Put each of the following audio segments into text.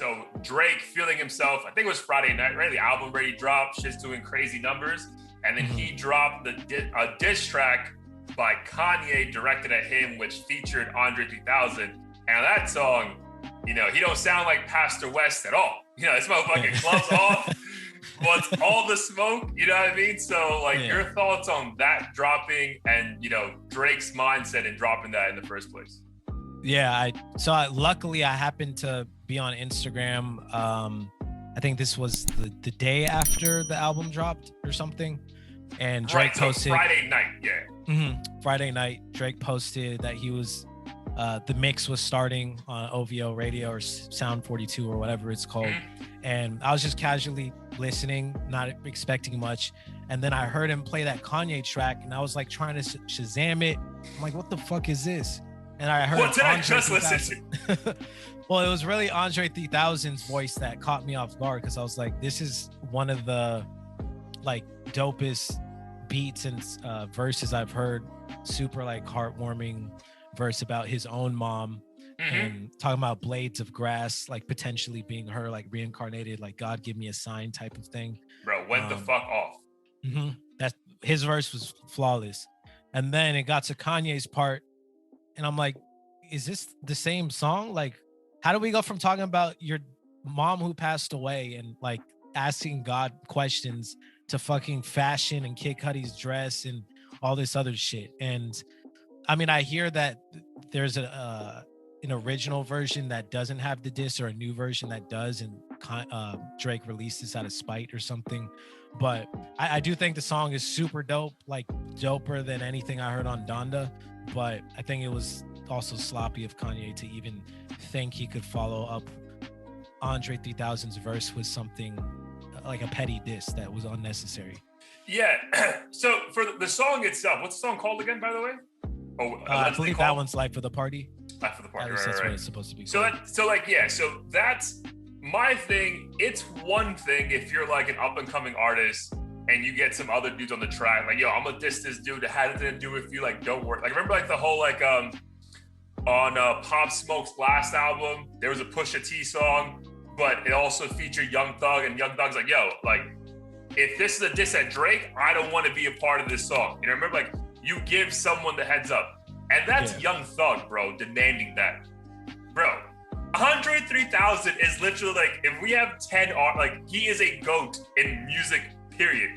So Drake feeling himself, I think it was Friday night, right? The album already dropped, shit's doing crazy numbers. And then he dropped a diss track by Kanye directed at him, which featured Andre 3000. And that song, you know, he don't sound like Pastor West at all. You know, this motherfucking gloves off, wants all the smoke, you know what I mean? So like your thoughts on that dropping and, you know, Drake's mindset in dropping that in the first place. Yeah, luckily I happened to be on Instagram. I think this was the day after the album dropped or something. And Drake posted Friday night, Friday night, Drake posted that he was the mix was starting on OVO radio or Sound 42 or whatever it's called. And I was just casually listening, not expecting much. And then I heard him play that Kanye track and I was like trying to Shazam it. I'm like, what the fuck is this? And I heard what did I just listen to? Well, it was really Andre 3000's voice that caught me off guard because I was like, this is one of the like dopest beats and verses I've heard. Super like heartwarming verse about his own mom and talking about blades of grass, like potentially being her like reincarnated, like God give me a sign type of thing. Bro, went the fuck off. That his verse was flawless. And then it got to Kanye's part and I'm like, is this the same song? Like, how do we go from talking about your mom who passed away and like asking God questions to fucking fashion and Kid Cudi's dress and all this other shit? And I mean, I hear that there's an original version that doesn't have the diss or a new version that does, and Drake released this out of spite or something. But I do think the song is super dope, like doper than anything I heard on Donda. But I think it was also sloppy of Kanye to even think he could follow up Andre 3000's verse with something like a petty diss that was unnecessary. Yeah. So for the song itself, what's the song called again, by the way? I believe that one's Life for the Party. Life for the Party, That's right. what it's supposed to be. So that's my thing. It's one thing if you're like an up and coming artist and you get some other dudes on the track, like, yo, I'm gonna diss this dude that had nothing to do with you, like, don't worry. Like, remember like the whole like on Pop Smoke's last album, there was a Pusha T song, but it also featured Young Thug, and Young Thug's like, yo, like, if this is a diss at Drake, I don't want to be a part of this song. You know, remember, like, you give someone the heads up. And that's Young Thug, bro, demanding that. Bro, Andre 3000 is literally like, if we have 10 art, like, he is a GOAT in music, period.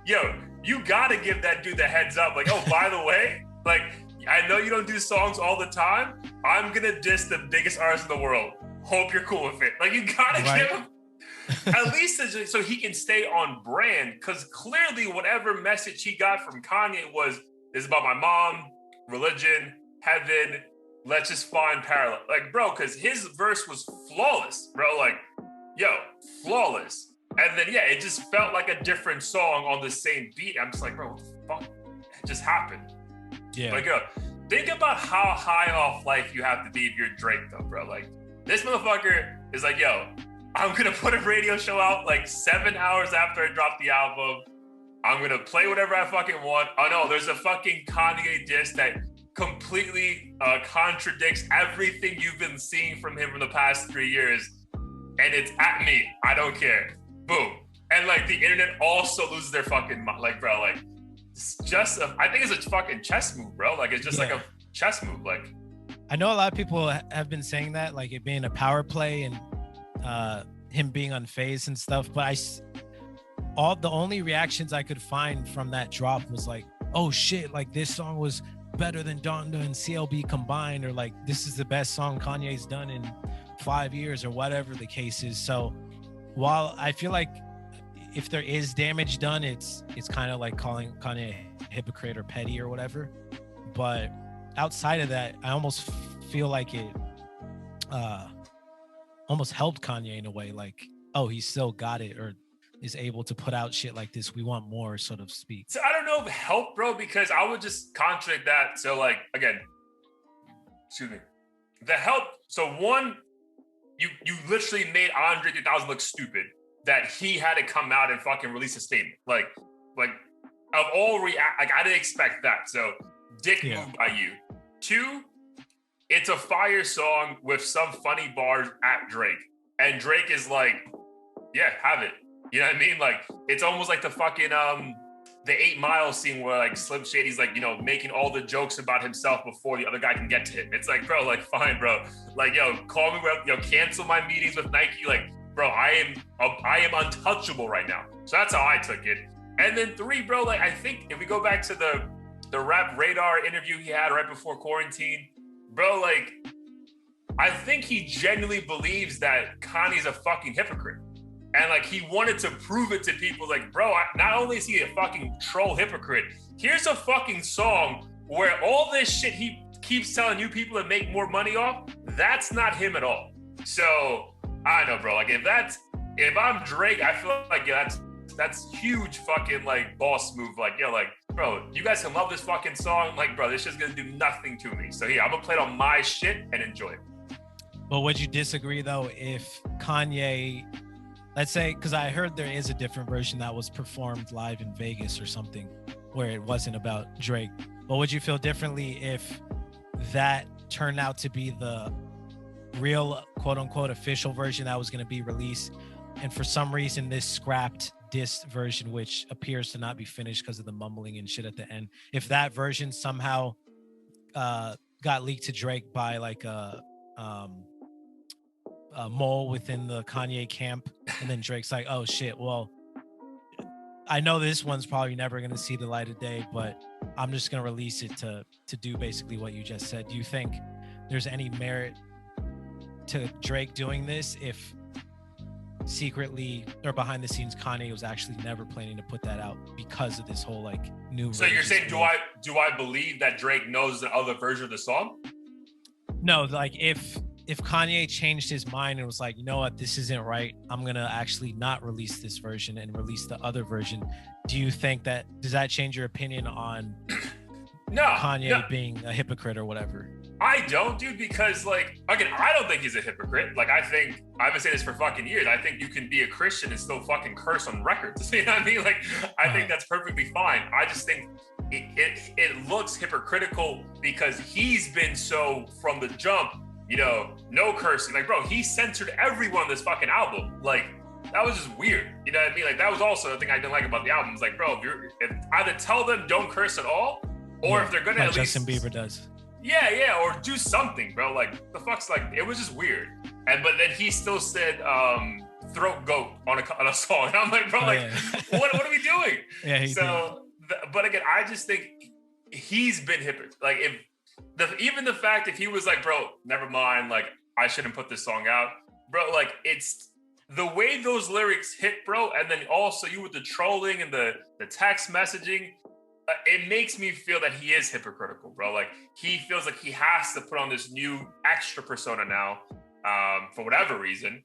Yo, you gotta give that dude the heads up. Like, oh, by the way, like, I know you don't do songs all the time. I'm gonna diss the biggest artist in the world. Hope you're cool with it. Like, you gotta give him at least so he can stay on brand, because clearly whatever message he got from Kanye was, this is about my mom, religion, heaven, let's just find parallel. Like, bro, because his verse was flawless, bro. Like, yo, flawless. And then, yeah, it just felt like a different song on the same beat. I'm just like, bro, what the fuck? It just happened. Yeah. Like, yo, think about how high off life you have to be if you're Drake, though, bro. Like, this motherfucker is like, yo, I'm going to put a radio show out like 7 hours after I drop the album. I'm going to play whatever I fucking want. Oh, no, there's a fucking Kanye diss that completely contradicts everything you've been seeing from him for the past 3 years. And it's at me. I don't care. Boom. And like the internet also loses their fucking mind. Like, bro, like, it's just, I think it's a fucking chess move, bro. Like, it's just like a chess move. Like, I know a lot of people have been saying that, like it being a power play and him being unfazed and stuff. But the only reactions I could find from that drop was like, oh shit, like this song was better than Donda and CLB combined, or like this is the best song Kanye's done in 5 years, or whatever the case is. So while I feel like if there is damage done, it's kind of like calling Kanye a hypocrite or petty or whatever. But outside of that, I almost feel like it almost helped Kanye in a way, like, oh, he still got it, or is able to put out shit like this. We want more, so to speak. So I don't know if help, bro, because I would just contradict that. So like, again, excuse me, the help. So one, you literally made Andre 3000 look stupid, that he had to come out and fucking release a statement. Like of all like I didn't expect that. So dick move by you. Two, it's a fire song with some funny bars at Drake. And Drake is like, yeah, have it. You know what I mean? Like, it's almost like the fucking the 8 Mile scene where like Slim Shady's like, you know, making all the jokes about himself before the other guy can get to him. It's like, bro, like, fine, bro. Like, yo, call me, cancel my meetings with Nike. Like, bro, I am untouchable right now. So that's how I took it. And then 3, bro, like, I think if we go back to the Rap Radar interview he had right before quarantine, bro, like, I think he genuinely believes that Kanye's a fucking hypocrite. And like, he wanted to prove it to people like, bro, not only is he a fucking troll hypocrite, here's a fucking song where all this shit he keeps telling you people to make more money off, that's not him at all. So I don't know, bro. Like, if I'm Drake, I feel like, yeah, that's huge fucking like boss move. Like, yo, like, bro, you guys can love this fucking song. Like, bro, this shit's gonna do nothing to me. So yeah, I'm gonna play it on my shit and enjoy it. But would you disagree though if Kanye, let's say, because I heard there is a different version that was performed live in Vegas or something where it wasn't about Drake, but would you feel differently if that turned out to be the real quote unquote official version that was going to be released, and for some reason this scrapped diss version, which appears to not be finished because of the mumbling and shit at the end, if that version somehow got leaked to Drake by like a mole within the Kanye camp, and then Drake's like, oh shit, well, I know this one's probably never going to see the light of day, but I'm just going to release it to do basically what you just said. Do you think there's any merit to Drake doing this if secretly or behind the scenes Kanye was actually never planning to put that out because of this whole like new So you're saying, do I believe that Drake knows the other version of the song? No, like if Kanye changed his mind and was like, you know what, this isn't right, I'm gonna actually not release this version and release the other version, do you think does that change your opinion on Kanye being a hypocrite or whatever? I don't, dude, because like, again, I don't think he's a hypocrite. Like, I've been saying this for fucking years. I think you can be a Christian and still fucking curse on records. You know what I mean? Like, I think that's perfectly fine. I just think it looks hypocritical because he's been so from the jump, you know, no cursing. Like, bro, he censored everyone on this fucking album. Like, that was just weird. You know what I mean? Like, that was also the thing I didn't like about the album. It's like, bro, if either tell them don't curse at all, or if they're gonna like at least Justin Bieber does. Yeah, or do something, bro. Like, the fuck's like, it was just weird. But then he still said throat goat on a song. And I'm like, bro, what are we doing? Yeah, but again, I just think he's been hypocrite. Like, even the fact if he was like, bro, never mind, like, I shouldn't put this song out, bro, like, it's the way those lyrics hit, bro, and then also you with the trolling and the text messaging, it makes me feel that he is hypocritical, bro. Like, he feels like he has to put on this new extra persona now, for whatever reason,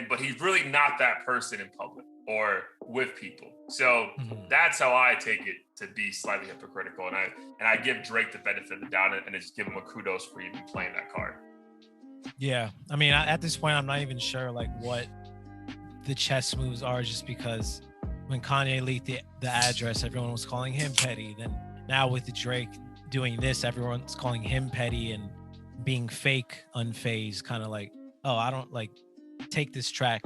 but he's really not that person in public or with people. So that's how I take it, to be slightly hypocritical, and I give Drake the benefit of the doubt and just give him a kudos for even playing that card. Yeah, I mean, at this point, I'm not even sure like what the chess moves are, just because when Kanye leaked the address, everyone was calling him petty. Then now with the Drake doing this, everyone's calling him petty and being fake, unfazed, kind of like, oh, I don't like take this track.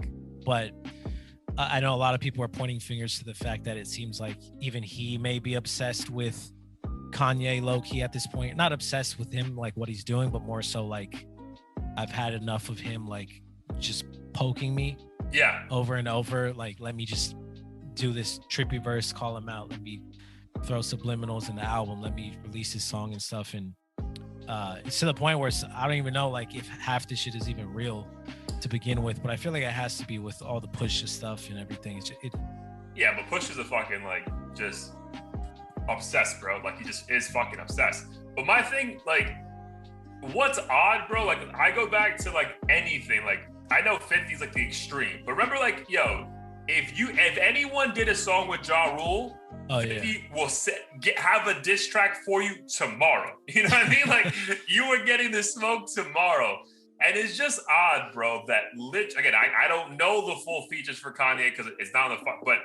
But I know a lot of people are pointing fingers to the fact that it seems like even he may be obsessed with Kanye low-key at this point. Not obsessed with him, like what he's doing, but more so like, I've had enough of him like just poking me over and over. Like, let me just do this trippy verse, call him out, let me throw subliminals in the album, let me release his song and stuff. And it's to the point where I don't even know like if half this shit is even real to begin with, but I feel like it has to be with all the Pusha stuff and everything. Yeah, but Pusha's a fucking like just obsessed, bro. Like, he just is fucking obsessed. But my thing, like, what's odd, bro, like, I go back to like anything, like, I know 50's like the extreme, but remember, like, yo, if anyone did a song with Ja Rule, 50 will have a diss track for you tomorrow. You know what I mean? Like, you were getting the smoke tomorrow. And it's just odd, bro, that again, I don't know the full features for Kanye because it's not on the but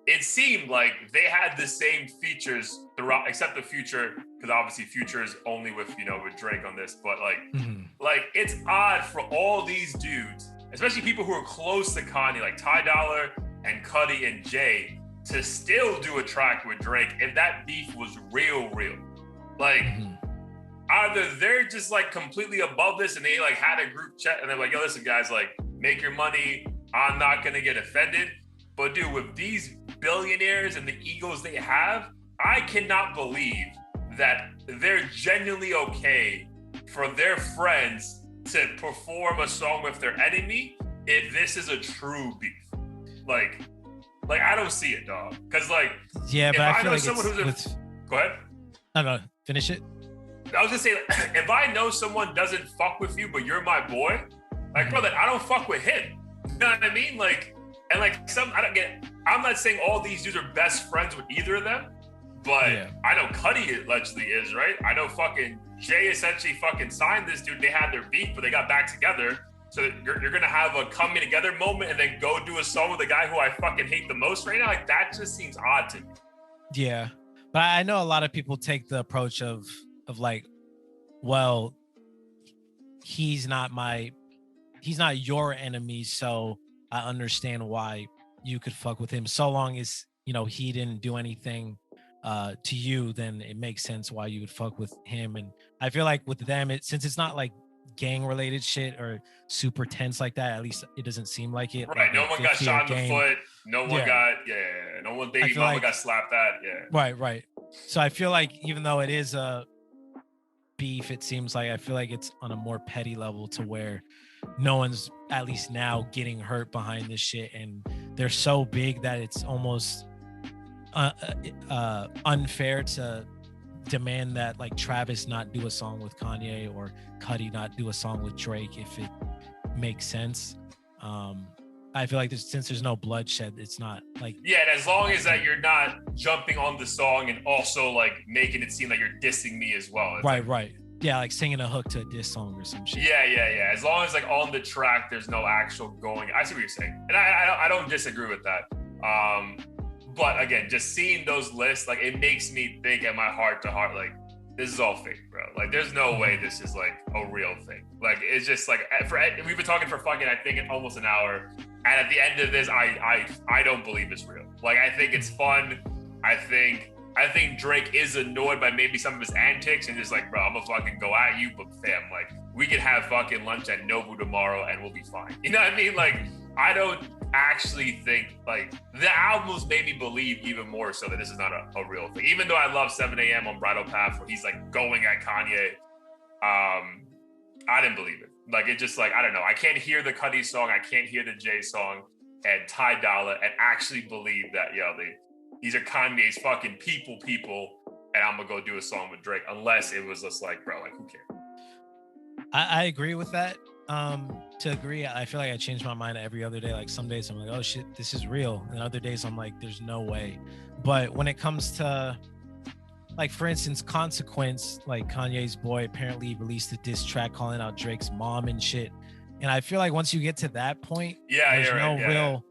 it seemed like they had the same features throughout, except the Future, because obviously Future is only with, with Drake on this. But like, like, it's odd for all these dudes especially people who are close to Kanye, like Ty Dolla and Cudi and Jay, to still do a track with Drake if that beef was real. Like, either they're just like completely above this and they like had a group chat and they're like, yo, listen, guys, like, make your money. I'm not gonna get offended. But dude, with these billionaires and the egos they have, I cannot believe that they're genuinely okay for their friends to perform a song with their enemy if this is a true beef. Like I don't see it, dog. Because like, yeah, but I feel like someone who's go ahead. No, finish it. I was gonna say, like, if I know someone doesn't fuck with you, but you're my boy, like, brother, I don't fuck with him. You know what I mean? Like, and like I'm not saying all these dudes are best friends with either of them, but yeah. I know Cudi allegedly is, right? I know fucking Jay essentially fucking signed this dude. They had their beef, but they got back together. So you're gonna have a coming together moment and then go do a song with a guy who I fucking hate the most right now. Like, that just seems odd to me. Yeah, but I know a lot of people take the approach of like, well, he's not your enemy, so I understand why you could fuck with him. So long as, you know, he didn't do anything to you, then it makes sense why you would fuck with him. And I feel like with them, since it's not like gang related shit or super tense like that, at least it doesn't seem like it. Right. Like, no one got shot in the foot. No one got, no one baby mama got slapped at. Yeah. Right. So I feel like even though it is a beef, it seems like I feel like it's on a more petty level to where no one's, at least now, getting hurt behind this shit, and they're so big that it's almost unfair to demand that like Travis not do a song with Kanye or Cudi not do a song with Drake if it makes sense. I feel like since there's no bloodshed, it's not like, yeah, and as long as that you're not jumping on the song and also like making it seem like you're dissing me as well. Right. Yeah, like singing a hook to a diss song or some shit. Yeah. As long as like on the track, there's no actual going. I see what you're saying, and I don't disagree with that. But again, just seeing those lists, like, it makes me think at my heart to heart, like, this is all fake, bro. Like, there's no way this is like a real thing. Like, it's just like, we've been talking for fucking, I think, almost an hour, and at the end of this, I don't believe it's real. Like, I think it's fun. I think Drake is annoyed by maybe some of his antics and just like, bro, I'm gonna fucking go at you, but fam, like, we could have fucking lunch at Nobu tomorrow and we'll be fine. You know what I mean? Like, I don't actually think, like, the albums made me believe even more so that this is not a real thing. Even though I love 7 a.m. on Bridal Path where he's like going at Kanye, I didn't believe it. Like, it just, like, I don't know. I can't hear the Cudi song. I can't hear the Jay song and Ty Dolla and actually believe that, these are Kanye's fucking people, and I'm gonna go do a song with Drake, unless it was just like, bro, like, who cares? I agree with that. To agree, I feel like I change my mind every other day. Like, some days I'm like, oh shit, this is real, and other days I'm like, there's no way. But when it comes to, like, for instance, Consequence, like, Kanye's boy apparently released a diss track calling out Drake's mom and shit, and I feel like once you get to that point, there's no real.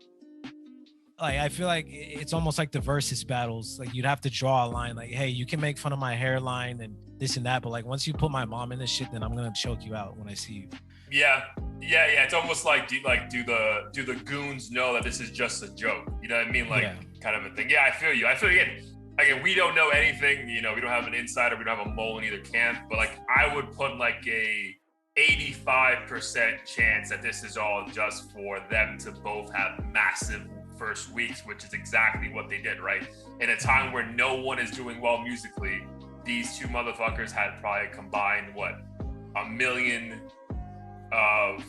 Like, I feel like it's almost like the versus battles. Like, you'd have to draw a line. Like, hey, you can make fun of my hairline and this and that, but like, once you put my mom in this shit, then I'm gonna choke you out when I see you. Yeah. It's almost like, do the goons know that this is just a joke? You know what I mean? Like, kind of a thing. Yeah, I feel you. Again, we don't know anything. You know, we don't have an insider. We don't have a mole in either camp. But like, I would put like a 85% chance that this is all just for them to both have massive first weeks, which is exactly what they did, right? In a time where no one is doing well musically, these two motherfuckers had probably combined, what, 1 million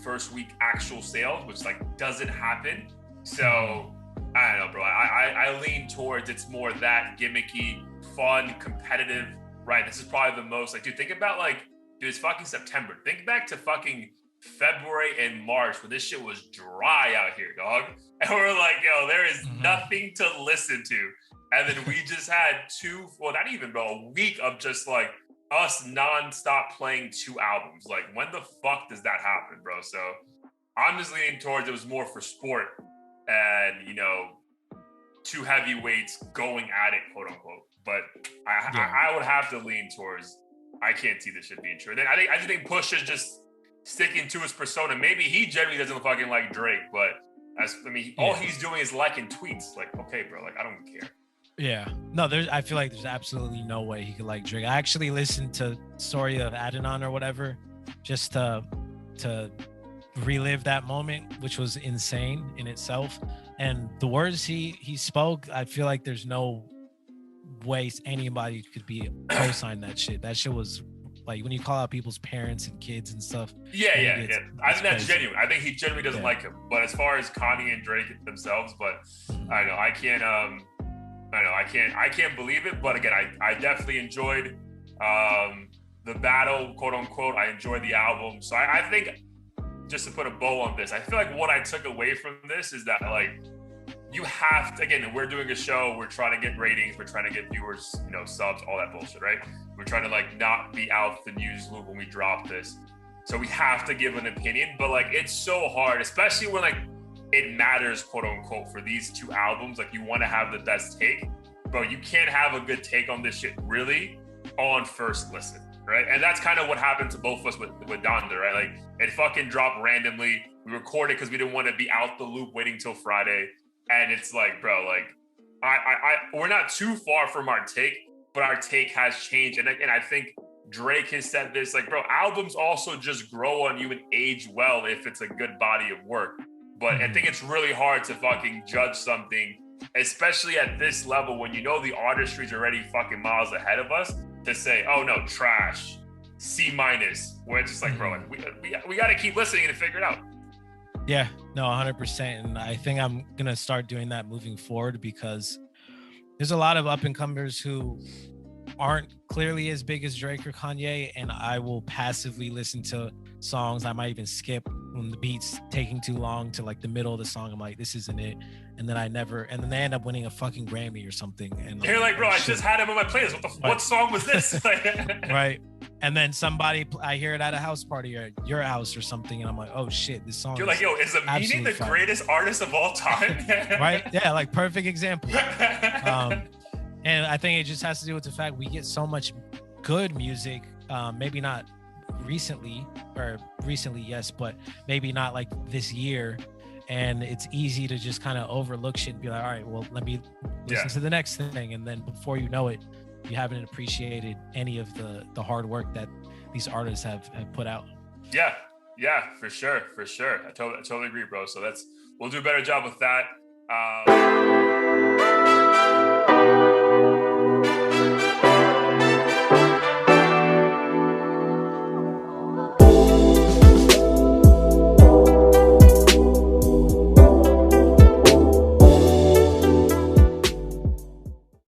first week actual sales, which like doesn't happen. So I don't know, bro. I lean towards it's more that gimmicky, fun, competitive, right? This is probably the most, like, dude, think about, like, dude, it's fucking September. Think back to fucking February and March when this shit was dry out here, dog. And we're like, yo, there is nothing to listen to. And then we just had not even, bro, a week of just like us nonstop playing 2 albums. Like, when the fuck does that happen, bro? So I'm just leaning towards it was more for sport and, 2 heavyweights going at it, quote unquote. But I would have to lean towards, I can't see this shit being true. Then I just think Push is just sticking to his persona. Maybe he generally doesn't fucking like Drake, but all he's doing is liking tweets. Like, okay, bro, like I don't care. Yeah. No, I feel like there's absolutely no way he could like Drake. I actually listened to Story of Adidon or whatever, just to relive that moment, which was insane in itself. And the words he spoke, I feel like there's no way anybody could be co-sign that shit. That shit was like when you call out people's parents and kids and stuff. Yeah. I think that's genuine. I think he genuinely doesn't like him. But as far as Kanye and Drake themselves, but I know I can't I can't believe it. But again, I definitely enjoyed the battle, quote unquote. I enjoyed the album. So I think, just to put a bow on this, I feel like what I took away from this is that like you have to, again, we're doing a show, we're trying to get ratings, we're trying to get viewers, subs, all that bullshit, right? We're trying to like not be out the news loop when we drop this. So we have to give an opinion, but like it's so hard, especially when like it matters, quote unquote, for these two albums. Like you want to have the best take, bro. You can't have a good take on this shit really on first listen, right? And that's kind of what happened to both of us with Donda, right? Like it fucking dropped randomly. We recorded because we didn't want to be out the loop waiting till Friday. And it's like, bro, like we're not too far from our take, but our take has changed. And I think Drake has said this, like, bro, albums also just grow on you and age well if it's a good body of work. But I think it's really hard to fucking judge something, especially at this level when the artistry's already fucking miles ahead of us, to say, oh no, trash, C-, where it's just like, bro, like, we got to keep listening and figure it out. Yeah, no, 100%. And I think I'm going to start doing that moving forward, because there's a lot of up and comers who aren't clearly as big as Drake or Kanye, and I will passively listen to songs. I might even skip when the beat's taking too long to like the middle of the song. I'm like, this isn't it. And then they end up winning a fucking Grammy or something. And you're like, bro, I just had him on my playlist. What song was this? Right. And then I hear it at a house party or at your house or something, and I'm like, oh shit, this song. You're like, yo, is Amini the greatest artist of all time? Right? Yeah, like perfect example. And I think it just has to do with the fact we get so much good music, maybe not recently, yes, but maybe not like this year. And it's easy to just kind of overlook shit and be like, all right, well, let me listen to the next thing. And then before you know it, you haven't appreciated any of the hard work that these artists have put out. Yeah, for sure. I totally agree, bro. So we'll do a better job with that.